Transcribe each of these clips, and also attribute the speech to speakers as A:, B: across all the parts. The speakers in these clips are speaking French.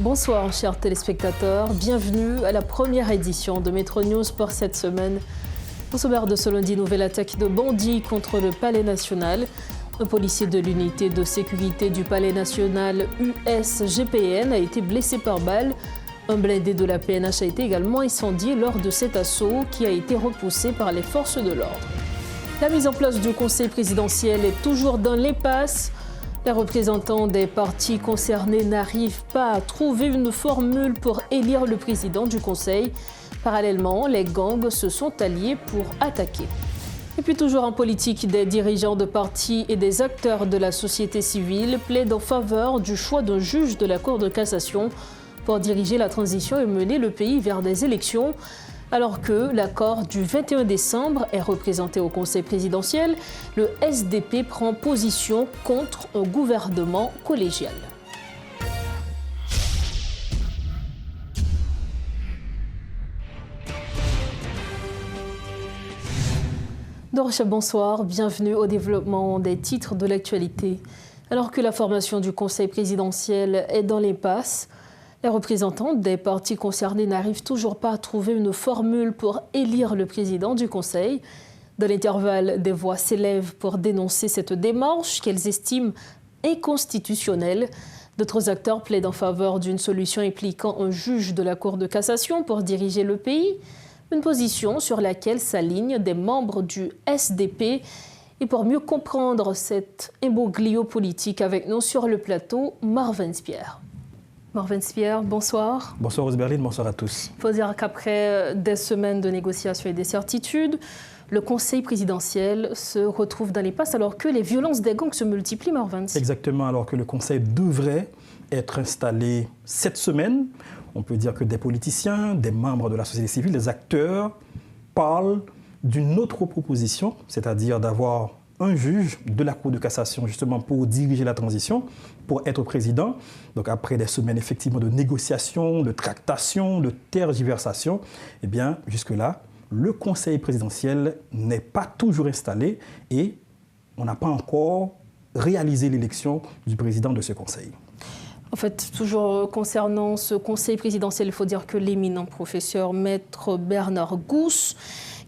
A: Bonsoir chers téléspectateurs, bienvenue à la première édition de Métro News pour cette semaine. Au sommaire de ce lundi, nouvelle attaque de bandits contre le Palais National. Un policier de l'unité de sécurité du Palais National USGPN a été blessé par balle. Un blindé de la PNH a été également incendié lors de cet assaut qui a été repoussé par les forces de l'ordre. La mise en place du Conseil présidentiel est toujours dans l'impasse. Les représentants des partis concernés n'arrivent pas à trouver une formule pour élire le président du Conseil. Parallèlement, les gangs se sont alliés pour attaquer. Et puis toujours en politique, des dirigeants de partis et des acteurs de la société civile plaident en faveur du choix d'un juge de la Cour de cassation pour diriger la transition et mener le pays vers des élections. Alors que l'accord du 21 décembre est représenté au Conseil présidentiel, le SDP prend position contre un gouvernement collégial. Dorocha, bonsoir, bienvenue au développement des titres de l'actualité. Alors que la formation du Conseil présidentiel est dans l'impasse, les représentants des partis concernés n'arrivent toujours pas à trouver une formule pour élire le président du Conseil. Dans l'intervalle, des voix s'élèvent pour dénoncer cette démarche qu'elles estiment inconstitutionnelle. D'autres acteurs plaident en faveur d'une solution impliquant un juge de la Cour de cassation pour diriger le pays, une position sur laquelle s'alignent des membres du SDP. Et pour mieux comprendre cet imbroglio politique, avec nous sur le plateau, Marvin Spierre. Marvin Spierre, bonsoir.
B: Bonsoir Rose-Berline, bonsoir à tous.
A: Il faut dire qu'après des semaines de négociations et d'incertitudes, le Conseil présidentiel se retrouve dans l'impasse alors que les violences des gangs se multiplient, Marvin.
B: Exactement, alors que le Conseil devrait être installé cette semaine. On peut dire que des politiciens, des membres de la société civile, des acteurs parlent d'une autre proposition, c'est-à-dire d'avoir un juge de la Cour de cassation justement pour diriger la transition, pour être président. Donc après des semaines effectivement de négociations, de tractations, de tergiversations, eh bien jusque-là, le Conseil présidentiel n'est pas toujours installé et on n'a pas encore réalisé l'élection du président de ce Conseil.
A: En fait, toujours concernant ce Conseil présidentiel, il faut dire que l'éminent professeur Maître Bernard Gousse,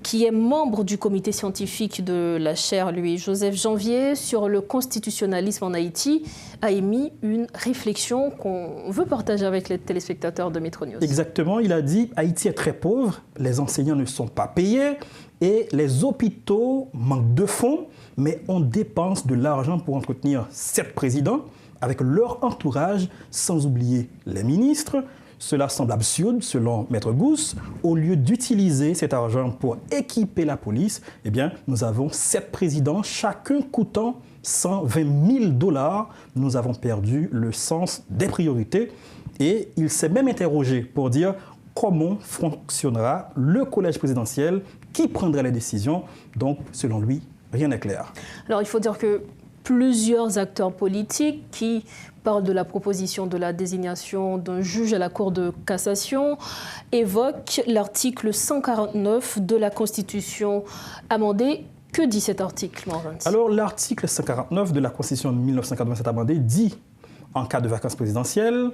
A: qui est membre du comité scientifique de la chaire Louis-Joseph Janvier sur le constitutionnalisme en Haïti, a émis une réflexion qu'on veut partager avec les téléspectateurs de Métro News.
B: Exactement, il a dit « Haïti est très pauvre, les enseignants ne sont pas payés et les hôpitaux manquent de fonds, mais on dépense de l'argent pour entretenir 7 présidents avec leur entourage, sans oublier les ministres. Cela semble absurde, selon Maître Gousse. Au lieu d'utiliser cet argent pour équiper la police, eh bien, nous avons 7 présidents, chacun coûtant 120 000 $. Nous avons perdu le sens des priorités. Et il s'est même interrogé pour dire comment fonctionnera le collège présidentiel, qui prendra les décisions. Donc, selon lui, rien n'est clair.
A: Alors, il faut dire que plusieurs acteurs politiques qui parlent de la proposition de la désignation d'un juge à la Cour de cassation évoquent l'article 149 de la Constitution amendée. Que dit cet article, Marvin?
B: Alors, l'article 149 de la Constitution de 1987 amendée dit, en cas de vacances présidentielles,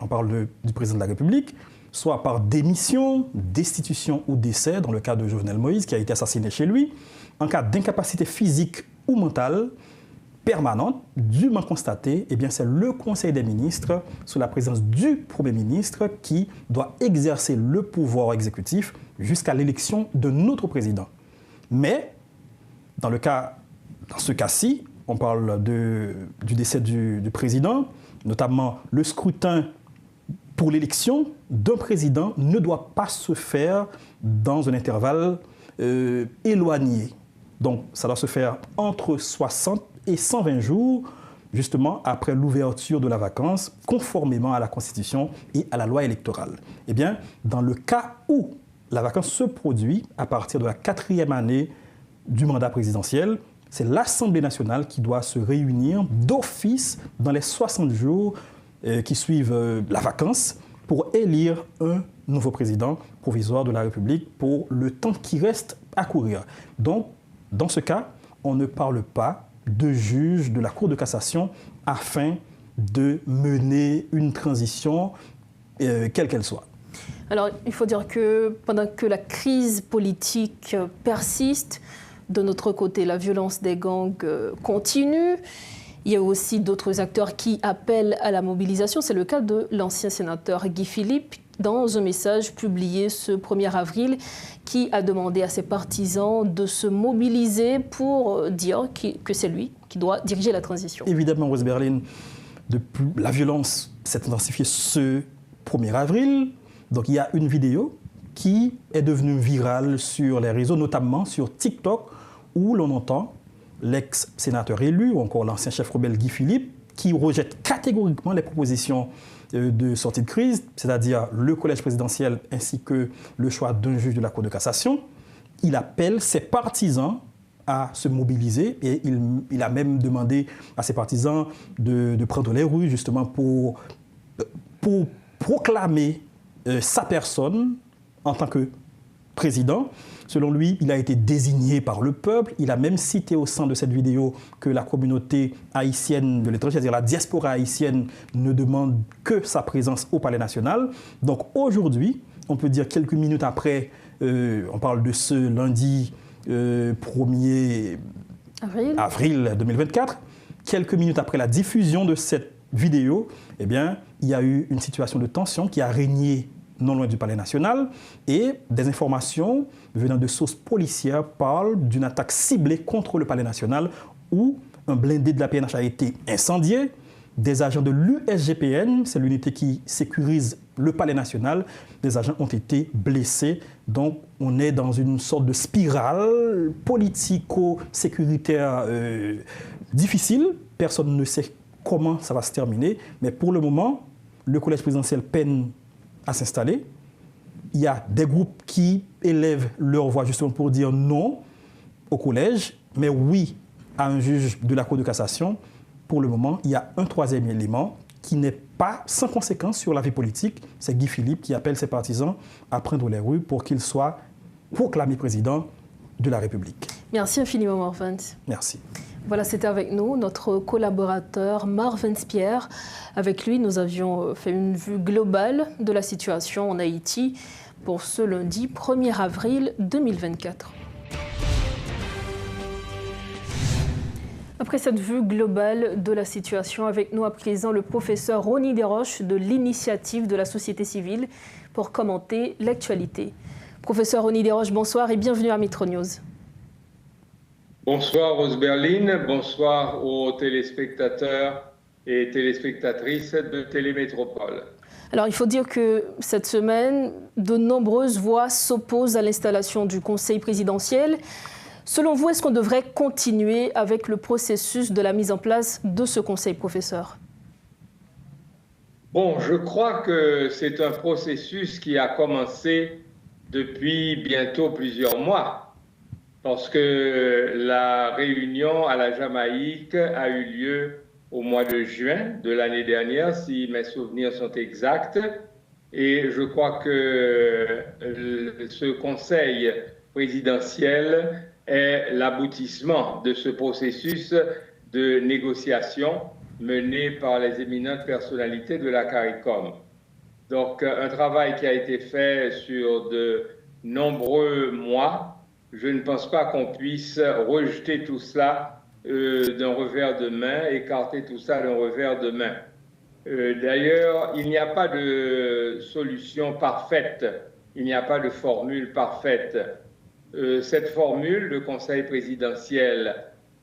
B: on parle du président de la République, soit par démission, destitution ou décès, dans le cas de Jovenel Moïse qui a été assassiné chez lui, en cas d'incapacité physique ou mentale, permanente, dûment constatée, eh bien c'est le Conseil des ministres, sous la présidence du Premier ministre, qui doit exercer le pouvoir exécutif jusqu'à l'élection de notre président. Mais, dans ce cas-ci, on parle du décès du président, notamment le scrutin pour l'élection d'un président ne doit pas se faire dans un intervalle éloigné. Donc, ça doit se faire entre 60 et 120 jours, justement après l'ouverture de la vacance, conformément à la Constitution et à la loi électorale. Eh bien, dans le cas où la vacance se produit à partir de la 4e année du mandat présidentiel, c'est l'Assemblée nationale qui doit se réunir d'office dans les 60 jours qui suivent la vacance pour élire un nouveau président provisoire de la République pour le temps qui reste à courir. Donc, dans ce cas, on ne parle pas de juge de la Cour de cassation afin de mener une transition quelle qu'elle soit.
A: Alors, il faut dire que pendant que la crise politique persiste, de notre côté, la violence des gangs continue. Il y a aussi d'autres acteurs qui appellent à la mobilisation. C'est le cas de l'ancien sénateur Guy Philippe, dans un message publié ce 1er avril, qui a demandé à ses partisans de se mobiliser pour dire que c'est lui qui doit diriger la transition.
B: Évidemment, Rose Berlin, la violence s'est intensifiée ce 1er avril. Donc il y a une vidéo qui est devenue virale sur les réseaux, notamment sur TikTok, où l'on entend l'ex-sénateur élu ou encore l'ancien chef rebelle Guy Philippe qui rejette catégoriquement les propositions de sortie de crise, c'est-à-dire le collège présidentiel ainsi que le choix d'un juge de la Cour de cassation. Il appelle ses partisans à se mobiliser et il a même demandé à ses partisans de prendre les rues justement pour proclamer sa personne en tant que président. Selon lui, il a été désigné par le peuple. Il a même cité au sein de cette vidéo que la communauté haïtienne de l'étranger, c'est-à-dire la diaspora haïtienne, ne demande que sa présence au Palais national. Donc aujourd'hui, on peut dire quelques minutes après, on parle de ce lundi 1er avril 2024, quelques minutes après la diffusion de cette vidéo, eh bien, il y a eu une situation de tension qui a régné non loin du Palais national et des informations venant de sources policières parlent d'une attaque ciblée contre le Palais national où un blindé de la PNH a été incendié. Des agents de l'USGPN, c'est l'unité qui sécurise le Palais national, des agents ont été blessés. Donc on est dans une sorte de spirale politico-sécuritaire difficile. Personne ne sait comment ça va se terminer. Mais pour le moment, le collège présidentiel peine à s'installer. Il y a des groupes qui élèvent leur voix justement pour dire non au collège, mais oui à un juge de la Cour de cassation. Pour le moment, il y a un troisième élément qui n'est pas sans conséquence sur la vie politique. C'est Guy Philippe qui appelle ses partisans à prendre les rues pour qu'il soit proclamé président de la République.
A: Merci infiniment, Marvens.
B: Merci.
A: Voilà, c'était avec nous notre collaborateur Marvens Pierre. Avec lui, nous avions fait une vue globale de la situation en Haïti pour ce lundi 1er avril 2024. Après cette vue globale de la situation, avec nous à présent le professeur Rony Desroches de l'initiative de la société civile pour commenter l'actualité. Professeur Rony Desroches, bonsoir et bienvenue à Metro News.
C: Bonsoir Rose Berlin, bonsoir aux téléspectateurs et téléspectatrices de Télémétropole.
A: Alors il faut dire que cette semaine, de nombreuses voix s'opposent à l'installation du Conseil présidentiel. Selon vous, est-ce qu'on devrait continuer avec le processus de la mise en place de ce Conseil, professeur?
C: Bon, je crois que c'est un processus qui a commencé depuis bientôt plusieurs mois. Parce que la réunion à la Jamaïque a eu lieu au mois de juin de l'année dernière, si mes souvenirs sont exacts. Et je crois que ce conseil présidentiel est l'aboutissement de ce processus de négociation mené par les éminentes personnalités de la CARICOM. Donc, un travail qui a été fait sur de nombreux mois. Je ne pense pas qu'on puisse rejeter tout cela d'un revers de main, écarter tout ça d'un revers de main. D'ailleurs, il n'y a pas de solution parfaite, il n'y a pas de formule parfaite. Cette formule, le Conseil présidentiel,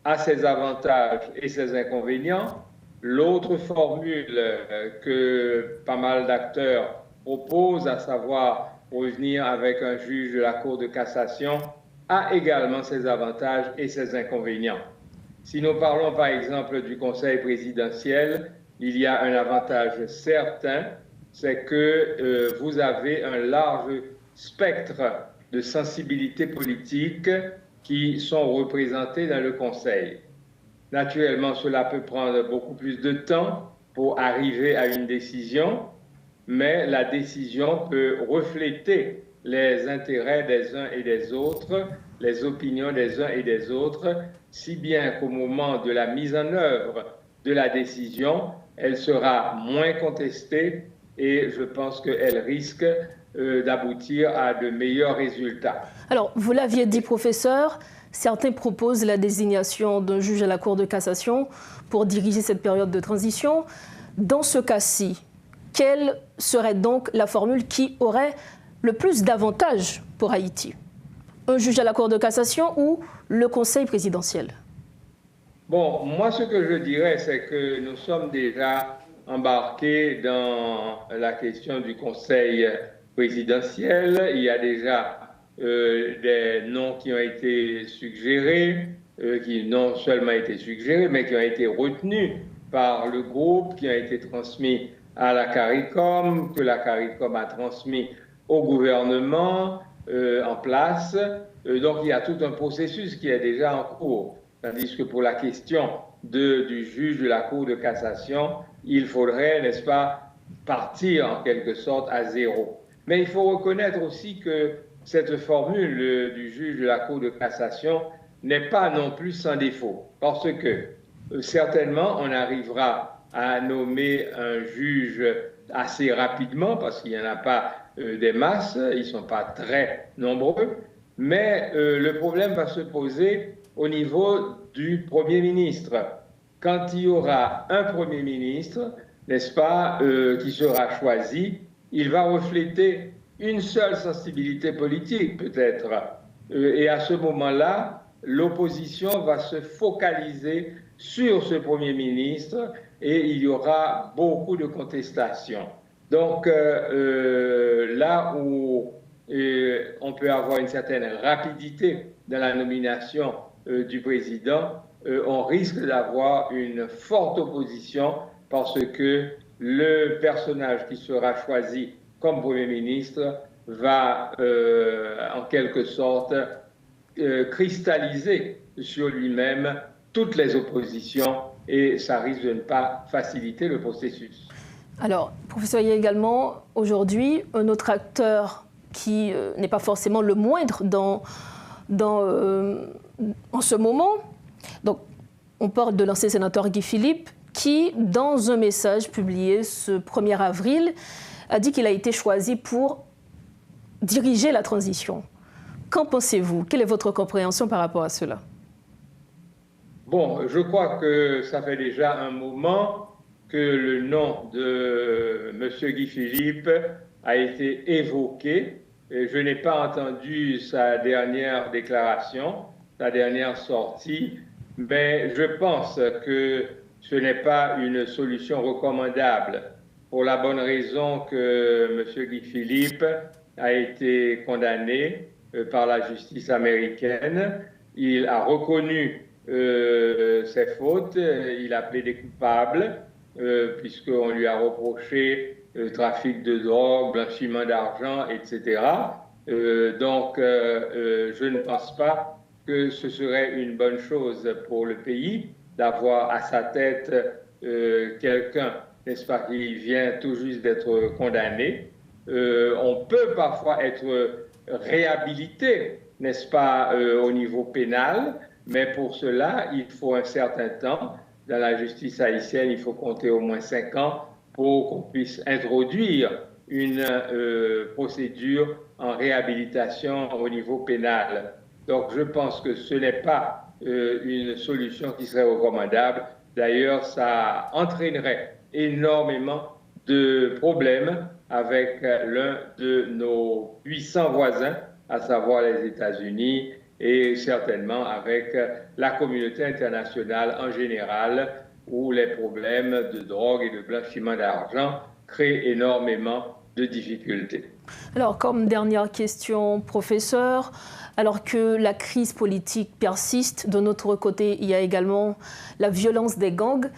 C: a ses avantages et ses inconvénients. L'autre formule que pas mal d'acteurs proposent, à savoir revenir avec un juge de la Cour de cassation, a également ses avantages et ses inconvénients. Si nous parlons par exemple du Conseil présidentiel, il y a un avantage certain, c'est que vous avez un large spectre de sensibilités politiques qui sont représentées dans le Conseil. Naturellement, cela peut prendre beaucoup plus de temps pour arriver à une décision, mais la décision peut refléter les intérêts des uns et des autres, les opinions des uns et des autres, si bien qu'au moment de la mise en œuvre de la décision, elle sera moins contestée et je pense qu'elle risque d'aboutir à de meilleurs résultats.
A: Alors, vous l'aviez dit, professeur, certains proposent la désignation d'un juge à la Cour de cassation pour diriger cette période de transition. Dans ce cas-ci, quelle serait donc la formule qui aurait le plus d'avantages pour Haïti? Un juge à la Cour de cassation ou le Conseil présidentiel?
C: Bon, moi, ce que je dirais, c'est que nous sommes déjà embarqués dans la question du Conseil présidentiel. Il y a déjà des noms qui ont été suggérés, qui non seulement été suggérés, mais qui ont été retenus par le groupe, qui ont été transmis à la CARICOM, que la CARICOM a transmis au gouvernement en place. Donc, il y a tout un processus qui est déjà en cours. Tandis que pour la question du juge de la Cour de cassation, il faudrait, n'est-ce pas, partir en quelque sorte à zéro. Mais il faut reconnaître aussi que cette formule du juge de la Cour de cassation n'est pas non plus sans défaut. Parce que certainement, on arrivera à nommer un juge assez rapidement, parce qu'il n'y en a pas des masses, ils ne sont pas très nombreux. Mais le problème va se poser au niveau du Premier ministre. Quand il y aura un Premier ministre, n'est-ce pas, qui sera choisi, il va refléter une seule sensibilité politique, peut-être. Et à ce moment-là, l'opposition va se focaliser sur ce Premier ministre et il y aura beaucoup de contestations. Donc, là où on peut avoir une certaine rapidité dans la nomination du président, on risque d'avoir une forte opposition parce que le personnage qui sera choisi comme Premier ministre va en quelque sorte cristalliser sur lui-même toutes les oppositions et ça risque de ne pas faciliter le processus.
A: Alors, professeur, il y a également aujourd'hui un autre acteur qui n'est pas forcément le moindre en ce moment. Donc, on parle de l'ancien sénateur Guy Philippe qui, dans un message publié ce 1er avril, a dit qu'il a été choisi pour diriger la transition. Qu'en pensez-vous? Quelle est votre compréhension par rapport à cela?
C: Bon, je crois que ça fait déjà un moment que le nom de M. Guy Philippe a été évoqué. Et je n'ai pas entendu sa dernière déclaration, sa dernière sortie, mais je pense que ce n'est pas une solution recommandable pour la bonne raison que M. Guy Philippe a été condamné par la justice américaine. Il a reconnu ses fautes, il a plaidé coupable, puisqu'on lui a reproché trafic de drogue, blanchiment d'argent, etc. Donc, je ne pense pas que ce serait une bonne chose pour le pays d'avoir à sa tête quelqu'un, n'est-ce pas, qui vient tout juste d'être condamné. On peut parfois être réhabilité, n'est-ce pas, au niveau pénal, mais pour cela, il faut un certain temps. Dans la justice haïtienne, il faut compter au moins 5 ans pour qu'on puisse introduire une procédure en réhabilitation au niveau pénal. Donc, je pense que ce n'est pas une solution qui serait recommandable. D'ailleurs, ça entraînerait énormément de problèmes avec l'un de nos puissants voisins, à savoir les États-Unis, et certainement avec la communauté internationale en général, où les problèmes de drogue et de blanchiment d'argent créent énormément de difficultés.
A: Alors, comme dernière question, professeur, alors que la crise politique persiste, de notre côté, il y a également la violence des gangs.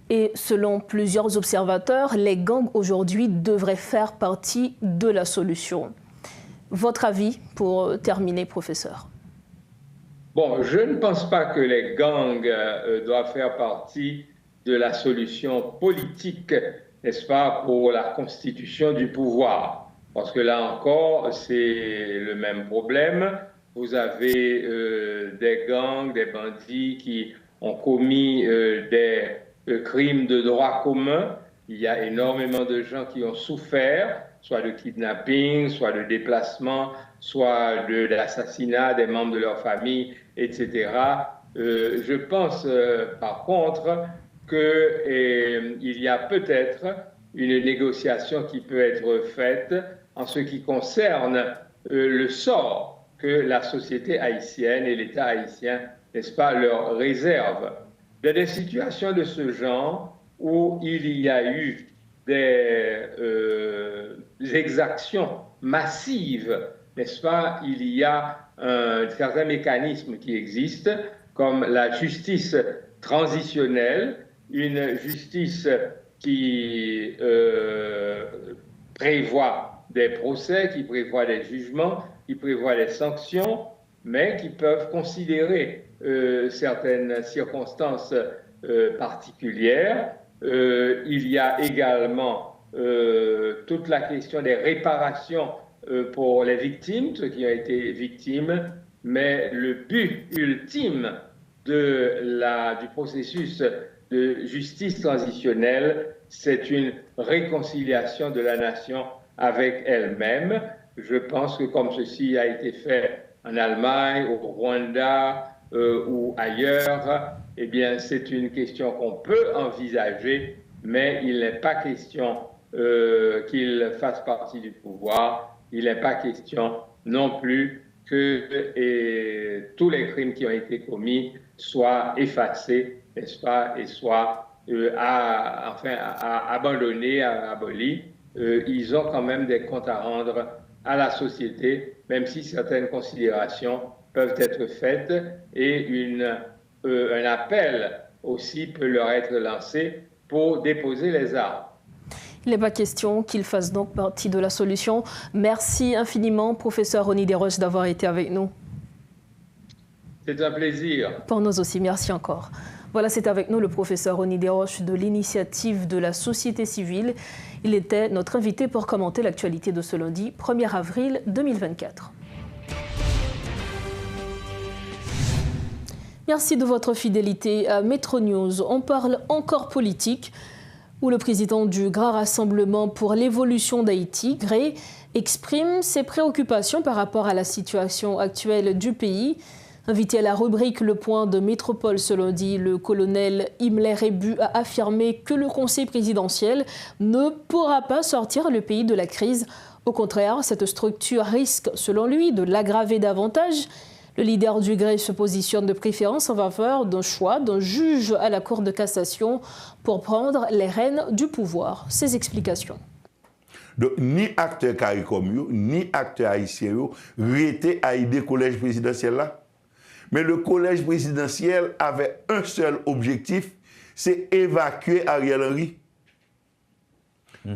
A: Et selon plusieurs observateurs, les gangs aujourd'hui devraient faire partie de la solution. Votre avis pour terminer, professeur?
C: Bon, je ne pense pas que les gangs doivent faire partie de la solution politique, n'est-ce pas, pour la constitution du pouvoir. Parce que là encore, c'est le même problème. Vous avez des gangs, des bandits qui ont commis des crimes de droit commun il y a énormément de gens qui ont souffert, soit de kidnapping, soit de déplacement, soit de l'assassinat des membres de leur famille, etc. Je pense par contre qu'il y a peut-être une négociation qui peut être faite en ce qui concerne le sort que la société haïtienne et l'État haïtien, n'est-ce pas, leur réserve. Dans des situations de ce genre où il y a eu des exactions massives, n'est-ce pas, il y a un certain mécanisme qui existe, comme la justice transitionnelle, une justice qui prévoit des procès, qui prévoit des jugements, qui prévoit des sanctions, mais qui peuvent considérer certaines circonstances particulières. Il y a également toute la question des réparations pour les victimes, ceux qui ont été victimes, mais le but ultime du processus de justice transitionnelle, c'est une réconciliation de la nation avec elle-même. Je pense que comme ceci a été fait en Allemagne, au Rwanda ou ailleurs, eh bien, c'est une question qu'on peut envisager, mais il n'est pas question qu'il fasse partie du pouvoir. Il n'est pas question non plus que tous les crimes qui ont été commis soient effacés, n'est-ce pas, et soient abandonnés, abolis. Ils ont quand même des comptes à rendre à la société, même si certaines considérations peuvent être faites et un appel aussi peut leur être lancé pour déposer les armes.
A: Il n'est pas question qu'ils fassent donc partie de la solution. Merci infiniment, professeur Rony Desroches, d'avoir été avec nous.
C: C'est un plaisir.
A: Pour nous aussi, merci encore. Voilà, c'est avec nous le professeur Rony Desroches de l'initiative de la société civile. Il était notre invité pour commenter l'actualité de ce lundi 1er avril 2024. Merci de votre fidélité à Métro News. On parle encore politique, où le président du Grand Rassemblement pour l'évolution d'Haïti, GRÉ, exprime ses préoccupations par rapport à la situation actuelle du pays. Invité à la rubrique Le Point de Métropole ce lundi, le colonel Himmler Ebu a affirmé que le Conseil présidentiel ne pourra pas sortir le pays de la crise. Au contraire, cette structure risque, selon lui, de l'aggraver davantage. Le leader du GRÉ se positionne de préférence en faveur d'un choix d'un juge à la Cour de cassation pour prendre les rênes du pouvoir. Ses explications.
D: Donc, ni acteur CARICOM, ni acteur haïtien, rété à l'idée collège présidentiel là. Mais le collège présidentiel avait un seul objectif, c'est évacuer Ariel Henry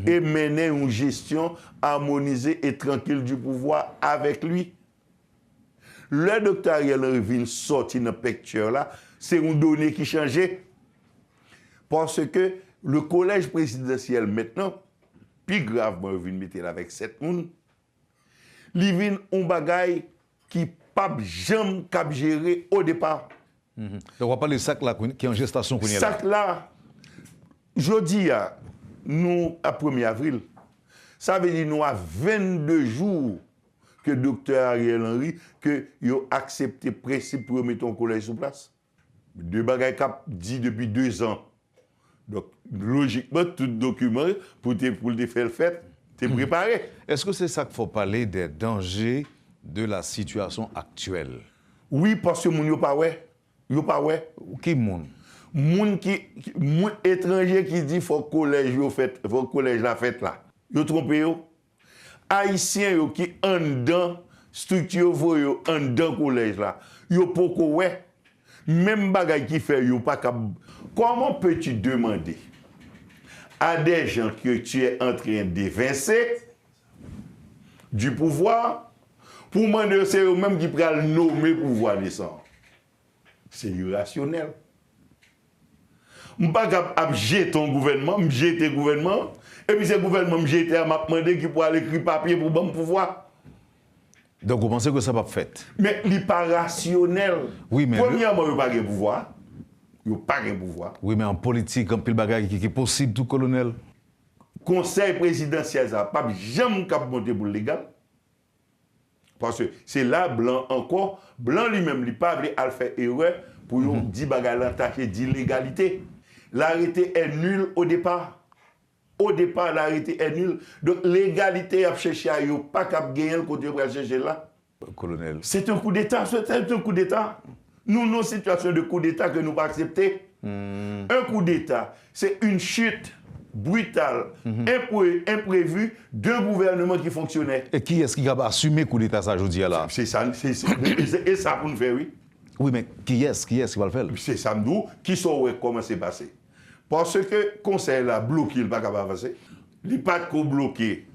D: et mener une gestion harmonisée et tranquille du pouvoir avec lui. Le docteur Ariel Henry vient sortir dans le picture là, c'est une donnée qui changeait. Parce que le collège présidentiel maintenant, plus gravement, il vient mettre avec 7 personnes, il vient un bagage qui pas jamais cap gérer au départ.
E: Donc on va parler de sac là qui est en gestation.
D: Sac là, je dis nous à 1er avril, ça veut dire nous à 22 jours que docteur Ariel Henry que il a accepté le principe pour mettre un collège sur place. Deux bagages cap dit depuis 2 ans. Donc logiquement tout document pour te faire le fait, t'es préparé.
E: Est-ce que c'est ça qu'il faut parler des dangers de la situation actuelle?
D: Oui, parce que moun yo pas ouais. Yo pas ouais.
E: Qui moun?
D: Moun étranger qui dit faut collège yo fait, faut collège la fête là. Yo trompé yo. Haïtien yo qui en dedans structure yo en dedans collège là. Yo poko ouais. Même bagay qui fait yo pas capable. Comment peux-tu demander à des gens que tu es en train d'évincer du pouvoir pour demander c'est eux-mêmes qui prennent le nommer pouvoir descendre? C'est irrationnel. Je ne peux pas jeter ton gouvernement, me jeter le gouvernement, et puis ce gouvernement me jeter, m'a demandé qui pour aller écrire papier pour bon pouvoir.
E: Donc vous pensez que ça va pas fait?
D: Mais il n'est pas rationnel.
E: Oui, mais
D: premièrement, il n'y a pas de pouvoir. Il n'y a pas de pouvoir.
E: Oui, mais en politique, en pile bagage qui est possible, tout colonel.
D: conseil présidentiel, ça pas jamais monter pour le légal. Parce que c'est là, Blanc encore, Blanc lui-même, il pas à faire erreur pour dire bagarre taché d'illégalité. L'arrêté est nul au départ. Au départ, l'arrêté est nul. Donc, l'égalité a cherché à yo, pas qu'à gagner le côté pour chercher là.
E: Colonel.
D: C'est un coup d'État, c'est un coup d'État. Nous, nos situations de coup d'État que nous pas accepter. Un coup d'État, c'est une chute brutale, imprévue d'un gouvernement qui fonctionnait.
E: Et qui est-ce qui a assumé le coup d'État, ça, je dis là?
D: C'est ça, et ça pour nous faire, oui.
E: Oui, mais qui est-ce qui va le faire?
D: C'est ça, nous, qui saura comment c'est passé. Parce que le conseil a bloqué, il n'est pas capable d'avancer. Il n'est pas bloqué.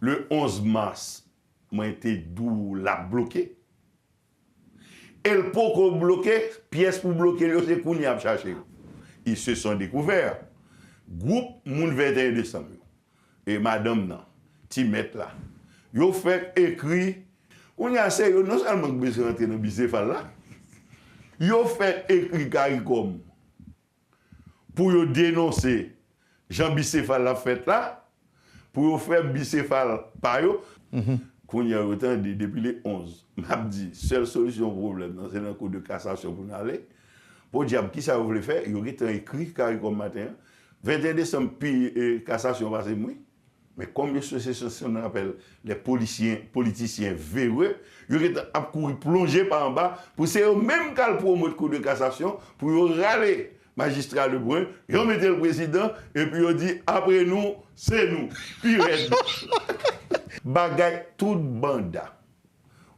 D: Le 11 mars, moi, été d'où l'a bloqué. Et le pot bloqué, pièce pour bloquer, c'est qu'on y a cherché. Ils se sont découverts. Groupe Moun 21 décembre. Et madame, non, Timette là. Ils ont fait écrit. On y a essayé, non seulement que je rentrer dans le bicéphale là. Ils ont fait écrit CARICOM pour dénoncer Jean Bicéphale la fête là, pour faire bicéphale par eux. Qu'on y a autant depuis les 11. M'a dit, seule solution au problème, c'est un coup de cassation pour nous aller. Pour dire qui ça voulait faire, il y aurait écrit CARICOM matin. 21 décembre, puis cassation va se mouiller. Mais comme on appelle les politiciens véreux, ils ont couru plonger par en bas pour c'est eux même qu'à promouvoir le coup de cassation pour râler magistrat Lebrun, ils ont mis le président et puis ils ont dit après nous, c'est nous. Puis bagay tout banda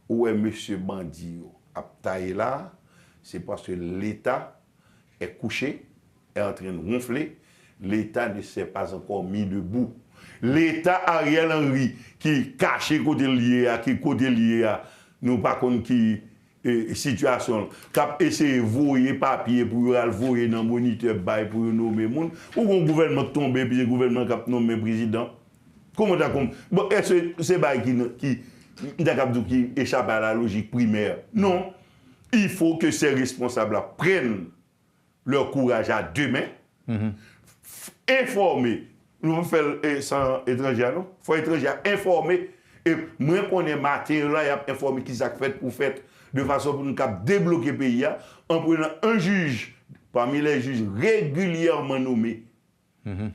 D: où est monsieur Bandio a taillé là, c'est parce que l'État est couché, est en train de ronfler, l'État ne s'est pas encore mis debout. L'État Ariel Henry qui cache côté lié à qui côté lié à nous pas contre qui situation cap essayer voyer papier pour le voyer dans moniteur bail pour nommer monde ou un gouvernement tomber puis le gouvernement cap nommer président comment ça comme bon est-ce que c'est bail qui échappe à la logique primaire non il faut que ces responsables prennent leur courage à deux mains informer nous faire sans étranger non faut étranger informer et moi qu'on est matin là il a informé qui ça fait pour faire de façon pour nous débloquer le pays en prenant un juge parmi les juges régulièrement nommés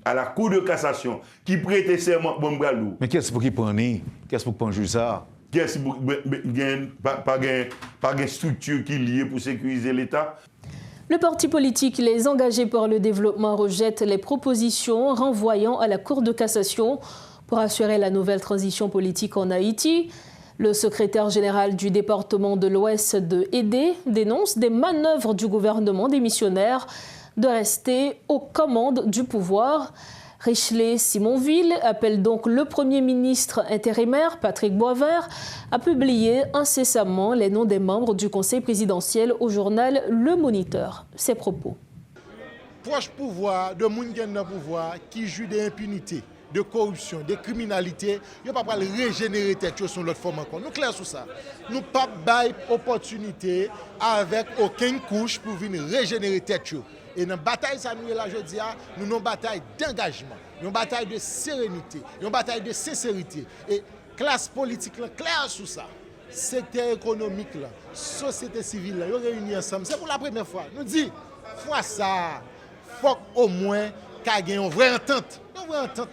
D: à la Cour de cassation qui prêtait serment bon bralou.
E: Mais qu'est-ce pour qui prendre? Qu'est-ce pour prendre juge ça?
D: Qu'est-ce pour pas une structure qui est liée pour sécuriser l'État?
A: Le parti politique Les Engagés pour le Développement rejette les propositions renvoyant à la Cour de cassation pour assurer la nouvelle transition politique en Haïti. Le secrétaire général du département de l'Ouest de Hédé dénonce des manœuvres du gouvernement démissionnaire de rester aux commandes du pouvoir. Richelieu Simonville appelle donc le Premier ministre intérimaire, Patrick Boisvert, à publier incessamment les noms des membres du Conseil présidentiel au journal Le Moniteur. Ses propos.
F: Proche pouvoir, de moun gen nan pouvoir qui joue d'impunité, de corruption, de criminalité, yo pas le régénérer tête sur l'autre forme encore. Nous clair sur ça. Nous pas bail opportunité avec aucune couche pour venir régénérer tête. Et dans la bataille, ça nous est là, je dis, nous avons une bataille d'engagement, une bataille de sérénité, une bataille de sincérité. Et classe politique, là, claire sur ça. Secteur économique, là, société civile, là, ils réunis ensemble. C'est pour la première fois. Nous disons, fois ça, il faut au moins qu'il y ait une vraie entente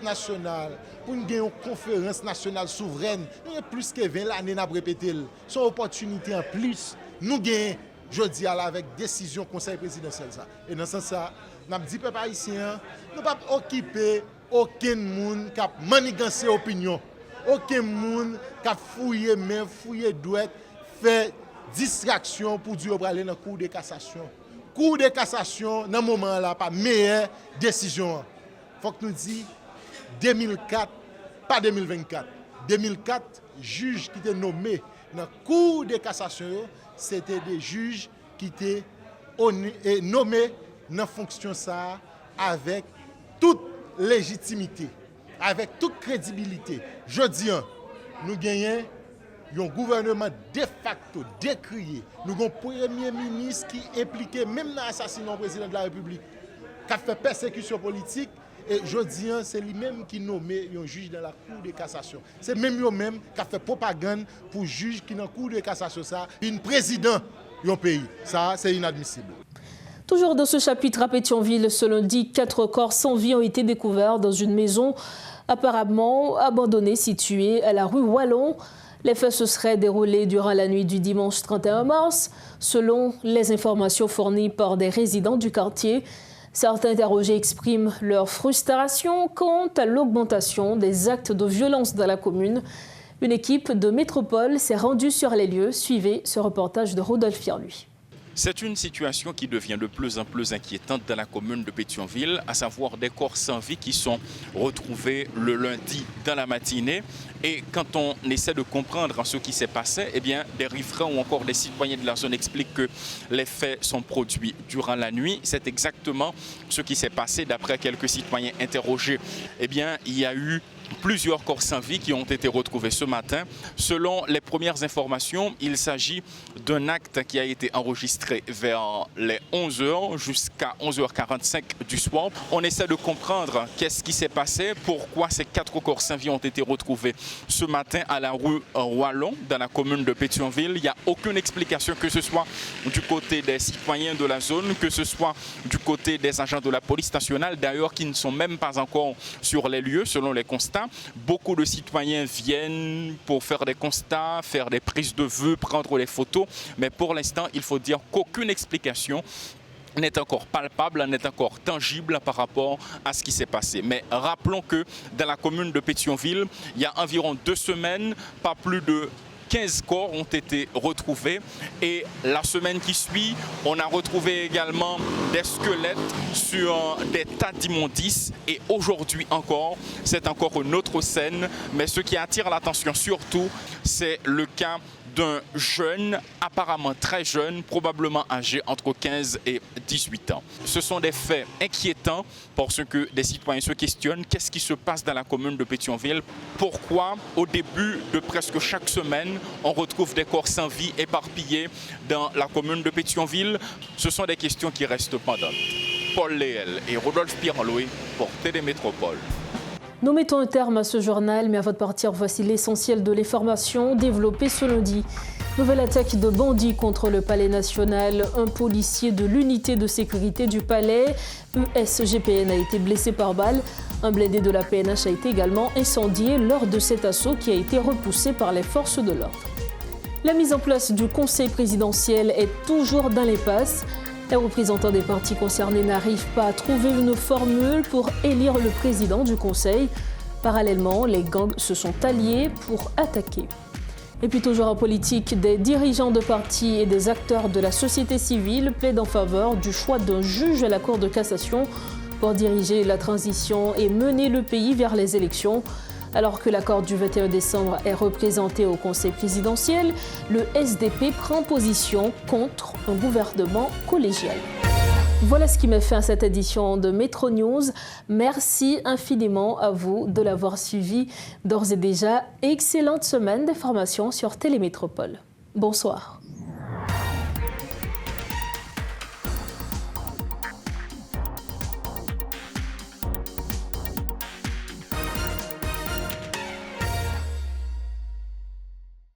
F: nationale, pour nous avoir une conférence nationale souveraine. Nous avons plus que 20 années à répéter. C'est une opportunité en plus. Nous avons je dis avec décision conseil présidentiel ça. Et dans ce sens ça, n'a dit peuple haïtien, nous pas occuper aucun monde qui a manigancé opinion, aucun monde qui a fouillé main, fouillé douette, fait distraction pour dire aller dans cour de cassation. Cour de cassation dans moment là pas meilleure décision. Faut que nous dit 2004 pas 2024. 2004 juge qui était nommé dans cour de cassation c'était des juges qui étaient nommés dans fonction ça avec toute légitimité, avec toute crédibilité. Je dis, nous gagnons un gouvernement de facto décrié. Nous avons un premier ministre qui est impliqué même dans l'assassinat du président de la République, qui a fait persécution politique Et je dis, c'est lui-même qui nommé un juge dans la Cour de cassation. C'est même lui-même qui a fait propagande pour juge qui dans la Cour de cassation, ça, une président du pays. Ça, c'est inadmissible.
A: Toujours dans ce chapitre à Pétionville, ce lundi, 4 corps sans vie ont été découverts dans une maison apparemment abandonnée située à la rue Wallon. Les faits se seraient déroulés durant la nuit du dimanche 31 mars, selon les informations fournies par des résidents du quartier. Certains interrogés expriment leur frustration quant à l'augmentation des actes de violence dans la commune. Une équipe de métropole s'est rendue sur les lieux. Suivez ce reportage de Rodolphe Pierluy.
G: C'est une situation qui devient de plus en plus inquiétante dans la commune de Pétionville, à savoir des corps sans vie qui sont retrouvés le lundi dans la matinée. Et quand on essaie de comprendre ce qui s'est passé, eh bien, des riverains ou encore des citoyens de la zone expliquent que les faits sont produits durant la nuit. C'est exactement ce qui s'est passé d'après quelques citoyens interrogés. Eh bien, il y a eu plusieurs corps sans vie qui ont été retrouvés ce matin. Selon les premières informations, il s'agit d'un acte qui a été enregistré vers les 11h jusqu'à 11h45 du soir. On essaie de comprendre qu'est-ce qui s'est passé, pourquoi ces 4 corps sans vie ont été retrouvés ce matin à la rue Wallon, dans la commune de Pétionville. Il n'y a aucune explication, que ce soit du côté des citoyens de la zone, que ce soit du côté des agents de la police nationale, d'ailleurs qui ne sont même pas encore sur les lieux selon les constats. Beaucoup de citoyens viennent pour faire des constats, faire des prises de vue, prendre des photos, mais pour l'instant, il faut dire qu'aucune explication n'est encore palpable, n'est encore tangible par rapport à ce qui s'est passé. Mais rappelons que dans la commune de Pétionville, il y a environ 2 semaines, pas plus de 15 corps ont été retrouvés et la semaine qui suit, on a retrouvé également des squelettes sur des tas d'immondices et aujourd'hui encore, c'est encore une autre scène, mais ce qui attire l'attention surtout, c'est le cas d'un jeune, apparemment très jeune, probablement âgé entre 15 et 18 ans. Ce sont des faits inquiétants parce que des citoyens se questionnent qu'est-ce qui se passe dans la commune de Pétionville. Pourquoi, au début de presque chaque semaine, on retrouve des corps sans vie éparpillés dans la commune de Pétionville? Ce sont des questions qui restent pendantes. Paul Léel et Rodolphe Pierluy pour Télémétropole.
A: Nous mettons un terme à ce journal, mais avant de partir, voici l'essentiel de l'information développée ce lundi. Nouvelle attaque de bandits contre le Palais national. Un policier de l'unité de sécurité du Palais, USGPN, a été blessé par balle. Un blindé de la PNH a été également incendié lors de cet assaut qui a été repoussé par les forces de l'ordre. La mise en place du Conseil présidentiel est toujours dans l'impasse. Les représentants des partis concernés n'arrivent pas à trouver une formule pour élire le président du Conseil. Parallèlement, les gangs se sont alliés pour attaquer. Et puis toujours en politique, des dirigeants de partis et des acteurs de la société civile plaident en faveur du choix d'un juge à la Cour de cassation pour diriger la transition et mener le pays vers les élections. Alors que l'accord du 21 décembre est représenté au Conseil présidentiel, le SDP prend position contre un gouvernement collégial. Voilà ce qui met fin à cette édition de Métro News. Merci infiniment à vous de l'avoir suivi. D'ores et déjà, excellente semaine d'information sur Télémétropole. Bonsoir.